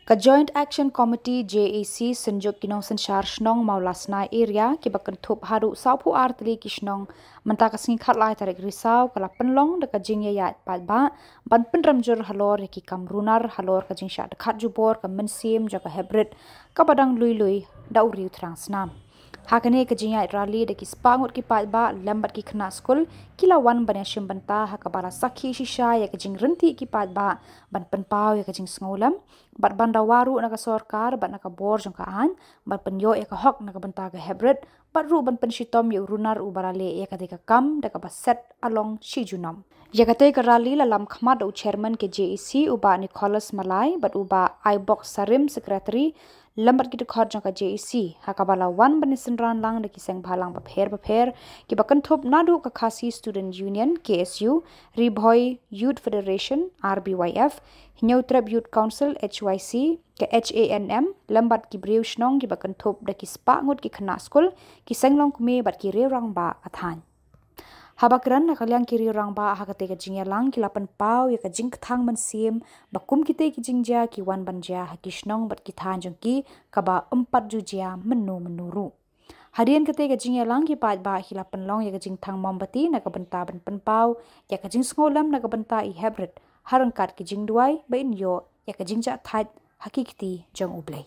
Ka Joint Action Committee JAC senjuk kinong sensar snong maulasna area ki bakentup haru saupu artli ki snong menta kasing khatlai tarik risau kala penlong de ka jingya ya patba ban penramjur halor ki kamrunar halor ka jingsha de khat jubor ka mensim jaka hybrid ka badang lui da uriu transnam hakane ka jingya rally de ki spangut ki patba lambat ki khna school kilawan banashim banta hakabara sakhi shisha ya ka jing renti ki patba ban penpau ya ka jing sngolam bat banda waru naka sorkar bat naka bor jong ka an bat penyo ya ka hok naka banta ka hybrid bat ru ban penshitom yu runar ubarale ya ka deka kam deka baset along shijunam ya ka te ka rally la lam khmat u chairman ke JEC uba Nicholas Malai bat uba iBox Sarim secretary lambat ki khot jong ka JEC hakabala wan banisin ran lang de ki seng bhalang ba pher ki bakan thop nadu ka khasi student union KSU Ribhoi Youth Federation RBYF Hinyau Trap Youth Council HYC ke HANM lambat ki breu snong ki bakan thop de ki spa ngut ki khna school ki senglong kume bat ki rang ba athan habakran nakalyang kiri rang ba hakate ka jingya lang ki lapan pau ya ka jing thang man sim bakum kite ki jingja ki wan banja hakishnong bat ki than jong ki kaba 4 jujia menuru hadian kate ka jingya lang ki pat ba ki lapan long ya ka jing thang mombati na ka banta ban pan pau ya ka jing ngolam na ka banta I hybrid harangkat ki jing duai ba in yo ya ka jingja that hakikti jong ublei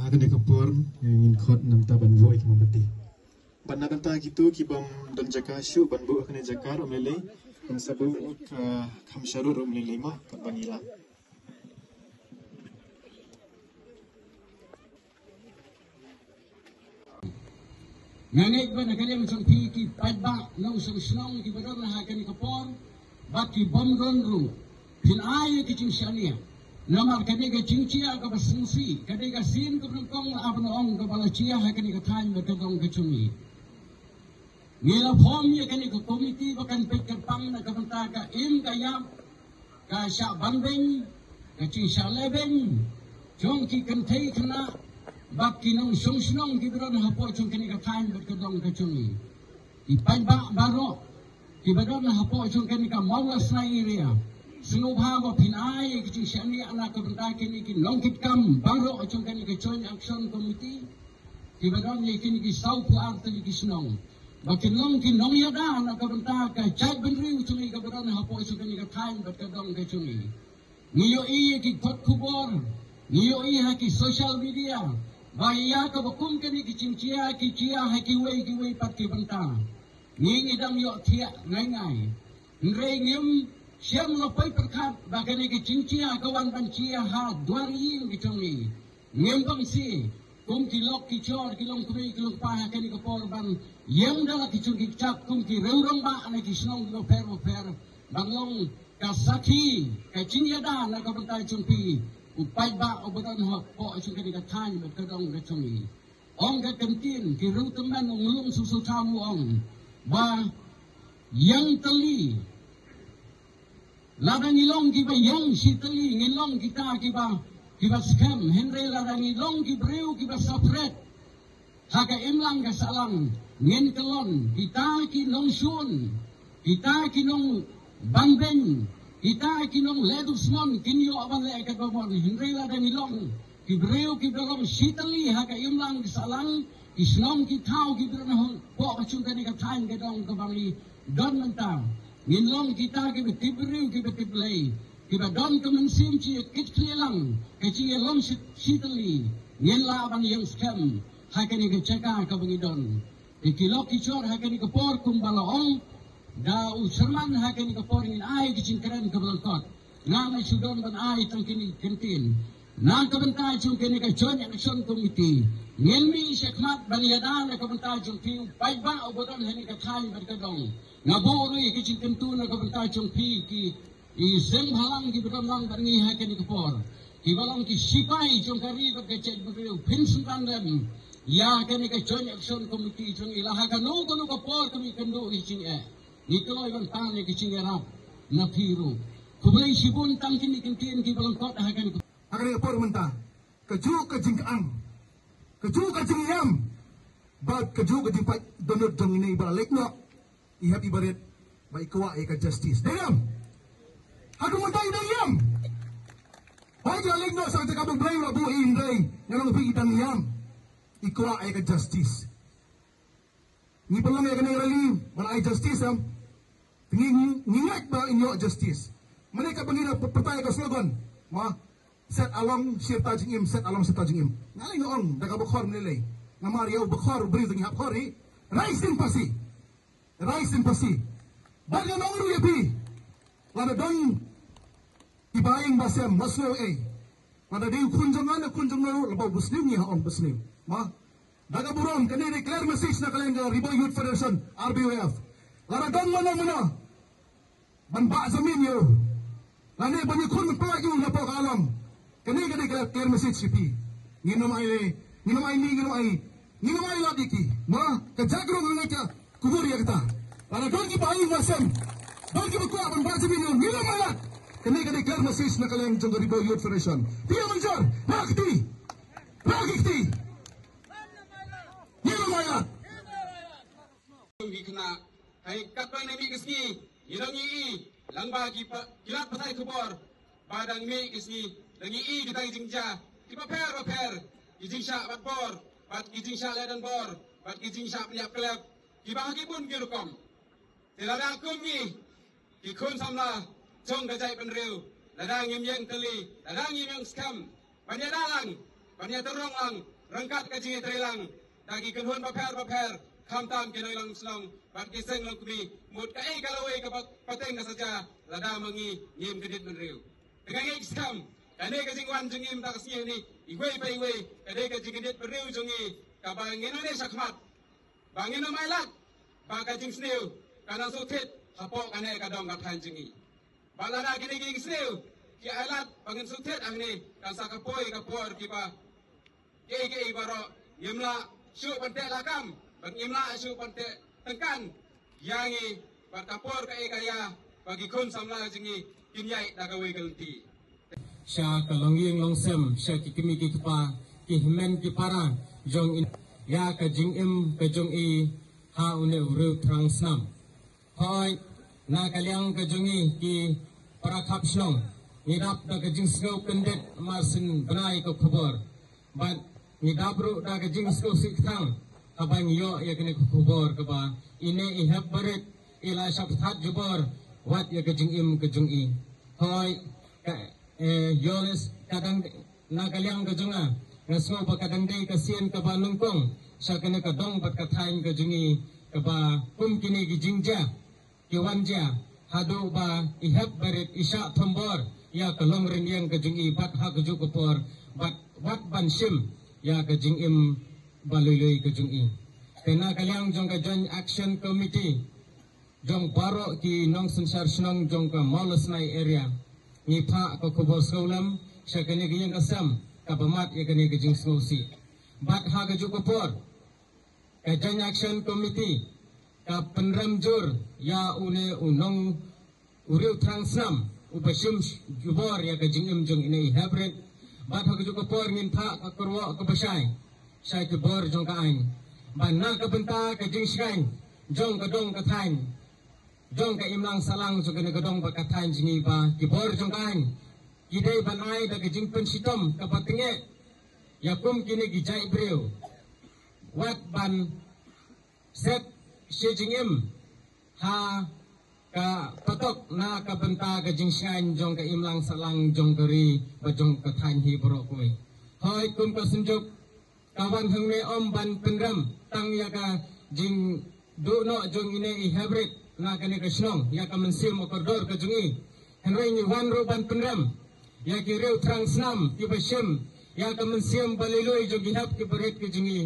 Akan dekapur yang ingin khot nam taban voi ki mambati. Ban na ta gitu ki bam dan jaka syu ban bu akan jakar omlele ban sabu ka khamsharur omlele ma ka bangila. Nangay ba nakalim sang ki padba no sang snong ki badon na hakan kapor baki bomron ru pin ayo ki jing shania namar kadega jingcia ka basungsi kadega sin ka kong abno ong ka balachia hakan ka than ba kadong ka chumi ngila form ye kan ka komiti bakan pekar pang na ka banta ka im ka yam ka sha bandeng ka chi sha leben jong ki kan thei khana baki nong song snong ki badon ha po chung kan ka than ba kadong ka chumi I padba baro ki badon ha po chung kan ka mawlas na area Sinubha mo pinay ki siyani anak ka banta kini ki longkit kam bangro chung kan ki joint action committee ki badon ye kini ki south art ki snong bakin long ki nong yada anak ka banta ka chat benri chung ka badon ha po chung kan ka time bat ka dong ka chung niyo I ki kot kubor niyo I ha ki social media bahaya ka bakum kini ki chingchia ki chia ha ki wei pat ki banta ngi dam yo thia ngai nrei ngim Siam lopai perkat bagane ke cincia kawan bancia ha duari gitongi ngembang si kum kilok kicor kilong kuri kilong pa kani ke porban yang dala kicur kicap kum ki reurong ba ana kisnong lo per banglong kasaki ka cinya da na ka bentai cumpi upai ba obotan ho po chung kani ka than ba kadong ka chungi ong ka kentin ki ru teman ngulung susu tamu ong ba yang teli Ladang ilong kiba yang sitali ngilong kita kiba scam Henry ladang ilong kibreu kiba sapret haka imlang kasalang ngin kelon kita kinong sun kita kinong bangbeng kita kinong ledusmon kinyo abang le kababon Henry ladang ilong kibreu kibrong sitali haka imlang kasalang isnong kitau kibrong po kacung kani katain kadong kabali don mentang Nginlong kita kiba tibriu kiba tiblay kiba don kemensim ci kitlelang kaci long sitali nginla abang yang scam hakani ke ceka ka bangidon ikilok kicor hakani ke por kumbalaong da usman hakani ke por ngin ai kicing keren ke belangkot ngana sudon ban ai tangkini kentin na kebentar jung kini ke joint action committee ngelmi syakmat bani yadan na kebentar jung pi pai ba obodan hani ka thai ber ka dong na bo ri ki chin tentu na kebentar jung pi ki i seng halang ki betam lang bani ha kini kapor ki balang ki sipai jung kari ber ka chet ber pin sundan dem ya kini ke joint action committee jung ilaha ka no ko kapor kami kendo ki chin e ni keloi ban tan ki chin rap na piru kubai sibun tang kini kintin ki balang kot ha kini akan kapor mentah keju kejingkaan keju kejingyam bad keju kejimpat donut dong ini balik no ihap ibarat baik kuat eka justice dayam aku mentah dayam baik balik no sa kabung blay wa buin day nang bi idang yam ikwa eka justice ni belum eka rally balai justice am ngingat ba inyo justice mereka pengira pertanyaan ke slogan ma set along sirta jingim set along sirta jingim ngalai noong daga bukhor menilai ngamariau bukhor beri tengi hapkhori rise in pasi baga nongru yapi lada dong ibaying basem maslo lada diu kunjungan lebau buslim ni haong buslim ma daga buron kani declare message na kalian ga Ribo Youth Federation RBYF lada dong mana ban ba zamin yo lada banyak kun pagi na po kalam kani clear message sipi nginom ay ladiki ma kajagro ngaka kubur ya kita ana don ki bayi wasam don ki ko aban bazi bin nginom ay lad kani clear message na kalian jong Ribo Youth Federation dia manjar rakti nginom ay lad kena ay katwa na mi kiski yidang yi langba ki kilat pasai kubor badang mi kiski lagi kita jingja kita per jingja bat bor bat jingja ledan bor bat jingja punya klub kita bagi pun gilukom tiada aku ni ikun samla jong gajai penriu ladang yang teli ladang yang scam banyak dalang banyak terong lang rengkat ke jingi trilang dagi kenhun per kamtam kena lang selong bat kiseng lang kumi mut kai kalawai ke pateng saja ladang mangi nyim kedit penriu dengan scam kane ka jingwan jingim tak siye ni iwei pai wei kade ka jingidit beriu jungi ka bangin ne sakmat bangin no mailat ba ka jing sneu kana sutit hapok kane ka dong ka than jingi balana kini jing sneu ki alat bangin sutit angni ka sakapoi ka por ki ba ke baro yemla syu pante lakam bang yemla syu pante tengkan yangi ba kapor ka kaya bagi kun samla jingi kinyai dagawai gelti sya kalongyeng longsem sya kikimi kikpa kihmen kipara jong in ya ka jingim ka jong i ha une uru trang snam hoi na kalyang ka jong i ki para khap snong nidap da ka jing snow pendet marsin banai ko khobor bat nidabru da ka jing snow siktang abang yo ya kene khobor ka ba ine I have barit ila sapthat jubor wat ya ka jingim ka jong i hoi yoles kadang nakalyang kajonga ngaso ba kadang dei kasien ka ba nungkong sa kene ka dong bat ka thain ka jungi ka ba kum kini gi jingja ki wanja hadu ba ihap barit isha thombor ya ka long ren yang ka jungi bat ha ka ju ko por bat ban sim ya ka jingim balului ka jungi tena kalyang jong ka joint action committee jong baro ki nong sensar snong jong ka molos nai area ni pa ko kubor saulam sya kene giyang kasam kabamat ya kene gijing snowsi bat ha ga juko por ka joint action committee ka penram jur ya une unong uriu transnam upashim jubor ya ka jingim jong ine hybrid bat ha ga juko por ngin pa ka korwo ka basai sya ke bor jong ka ain ban na ka benta ka jing sikain jong ka dong ka thain jong ka imlang salang so kene godong ba kathan jingi ba kibor jong kan kidai banai da jing pensitom ka patinge yakum kini gijai breu wat ban set shejingim ha ka patok na ka benta ka jing shan jong ka imlang salang jong kari ba jong kathan hi borok koi hoi kum ka sunjuk kawan hangne om ban penram tang ya ka jing do no jong ine I hybrid na kene ka snong ya ka mensim okordor ka jungi henroi ni wan ro ban penram ya ki reu trang snam ki bashem ya ka mensiam baliloi jo gihap ki beret ki jingi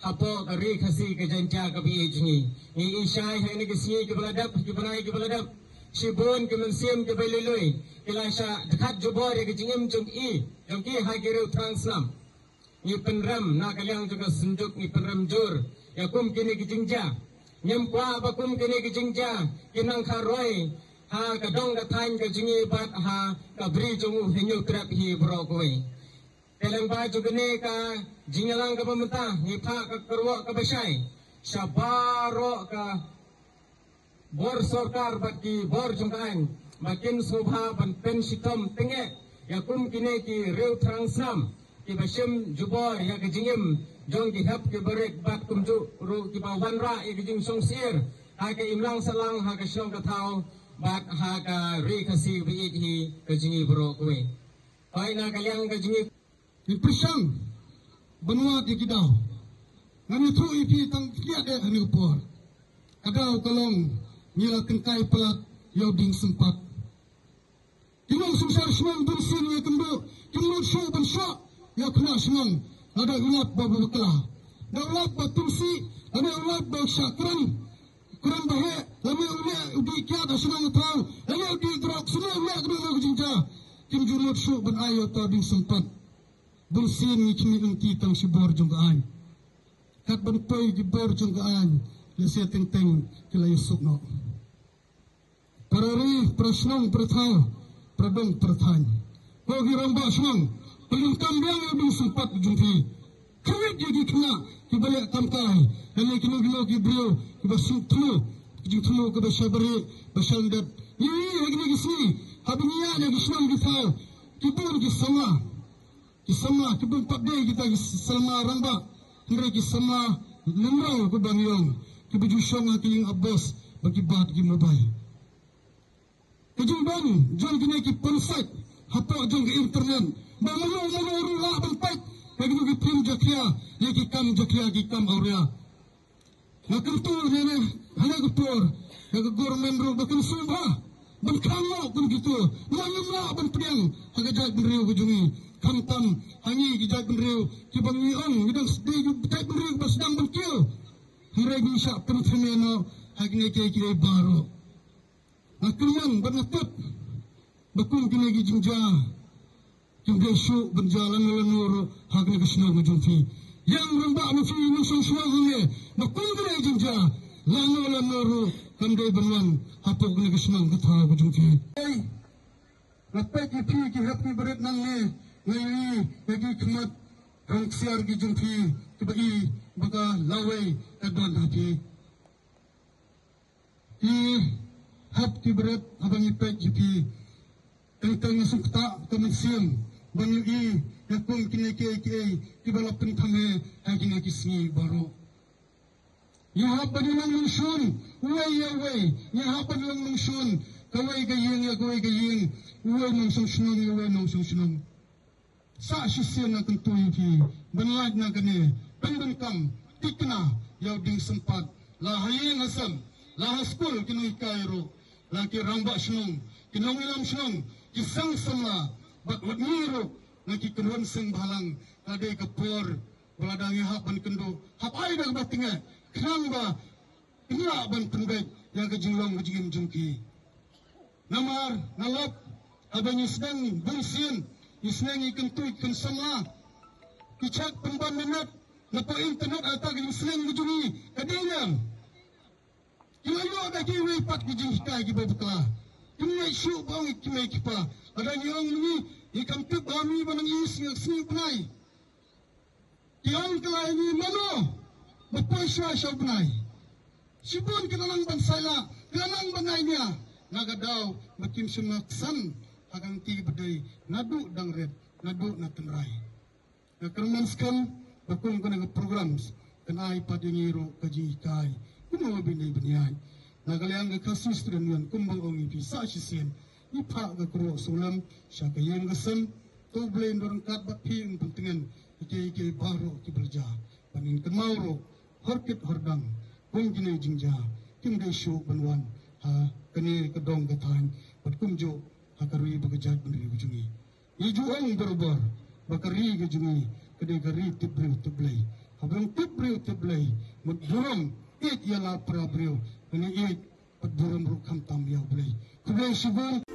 hapo ka ri khasi ka jancha ka bi jingi ni ishai hai ni ki si ki baladap ki banai ki baladap shibon ki mensiam ki baliloi ilasha dekat jobor ya ki jingim jong ki hai ki reu trang snam ni penram na kalyang juga sunjuk ni penram jur ya kum kini ki jingja nyem kwa ba kum kini ki jingja kinang kharoi ha ka dong ka thain ka jingi bat ha ka bri jong henyo trap hi bro koi telang ba juga ne ka jingalang ka pamenta ni pha ka karwa ka basai sabaro ka bor sarkar baki bor jongkan makin sobha ban pensitom tenge ya kum kini ki reu transam ki basem jubor ya ka jingim jong ki hap ki barek bat kum ju ru ki ba wanra ya ki jing song sir ha ka imlang salang ha ka shong ka thau bat ha ka ri khasi bi hi ka jingi bro koi pai na kalyang ka jingi Ni persang benua di kidau. Ngani tu ipi tang kia de hani upor. Kadau kalong nila kengkai pelat yau ding sempat. Kimong sumsar semang bersin ya kembu. Kimong show ban show ya kena semang. Ada ulap babu bekala. Ada ulap batumsi. Ada ulap bau syakran. Kurang bahe. Lama ulia udi kia dah semang tahu. Lama udi gerak semua ulia kena lagu jinja. Kim jurut show ban ayo tau ding sempat. Bersin ni kini engki tang si bor jonggaan. Kat ban poi di bor jonggaan. Lesia teng-teng kila yusuk no. Parari prasnong perthau. Pradong perthany. Kau giramba semang. Pelung kambiang lebih sempat jumpi. Kawit dia kena. Kibalik kamkai. Hanya kena gila kibriu. Kibasuk tulu. Kijing tulu kibasya beri. Basyandat. Ini lagi kisi. Habinya lagi semang kisau. Kibun kisama. Kisama kibun pakde kita kisama ramba. Hingga kisama lemrau ke bangyong. Kibaju syong yang abbas bagi bat ki mobile. Kejumban jom kini ki ponsat. Hapo jom ke internet. Bangayo rula bentek. Kagi ki prim jakia. Lagi kam jakia ki kam aurea. Nakentur hene hanya gupur. Kagi gormen ru bakan subha. Ban kangok pun gitu. Nangimla ban pedang. Haga jat benriu kejungi. Kamtam hangi kijat benriu. Kibang niong. Midang sedih kijat benriu bersedang benkiu. Hirai nisyak pentremeno. Hagine kaya baru. Nakriyan bernatut. Bakun kini kijingja. Jingga syuk berjalan melenur. Hagine kesenang majumfi. Yang rembak mafi nusung suahunya. Bakun kini kijingja. Lanu lenur. Kandai benuan. Hapuk kini kesenang kata majumfi. Hey. Lepas kipi kihap ni berit nang ni. Ngayi bagi kemat rang siar ki jumpi bagi baka lawai kadon hati i hap ki berat abang ipek jipi tentang sukta kemensiam banyu i yakum kini ke ki bala pentame hagine kisni baru ya hap badinang lungsun wai ya hap badinang lungsun kawai gayeng ya kawai gayeng wai nang sunung wai nang sunung sa sisian na tentuin ki benlaj na gane pendengkam tikna yaw ding sempat la hayin asam la haskul kinoy kairo la ki ramba snong kinong ilam snong ki sang samla bat wadmiro na ki kunwan sing balang kade kapor baladang hap ban kendo hap ai dak batinga kang ba ina ban tembek yang ke jinglong ke jingim jungki namar nalap abang sedang bersin isnang ikan tu ikan sama kicak pemban minat napa internet atau isnang bujuni kadinam ilayo ada kiwi pat kijing hikai ki babukla kimai syu bang kimai kipa ada nyong ni ikan tu bami banang is yang sni penai tiang kelai ni mano bapa sya sya penai sibun kenanang bansala kenanang banainya nagadau makin semaksan agang ti bedai nadu dang red nadu na tenrai na kermanskan bakung kana programs kanai padingiro kaji kai kuno binai banyai na galyang ka kasus trenuan kumbang ongi bisa sisen ipa ga kro sulam syakayeng gasam to blend dorang kat bat ping pentingan ike baru ki berja panin kemauro horkit hordang kung kini jingja kim de shu banwan ha kani kedong gatan bat kumjo akarui bagajat beri ujungi Ijuang berubah, bakari kejungi, kedai kari tibril. Habang tibril, mudurang it ialah perabriu, ini it pedurang rukam tam yaw belai. Kedai sibun.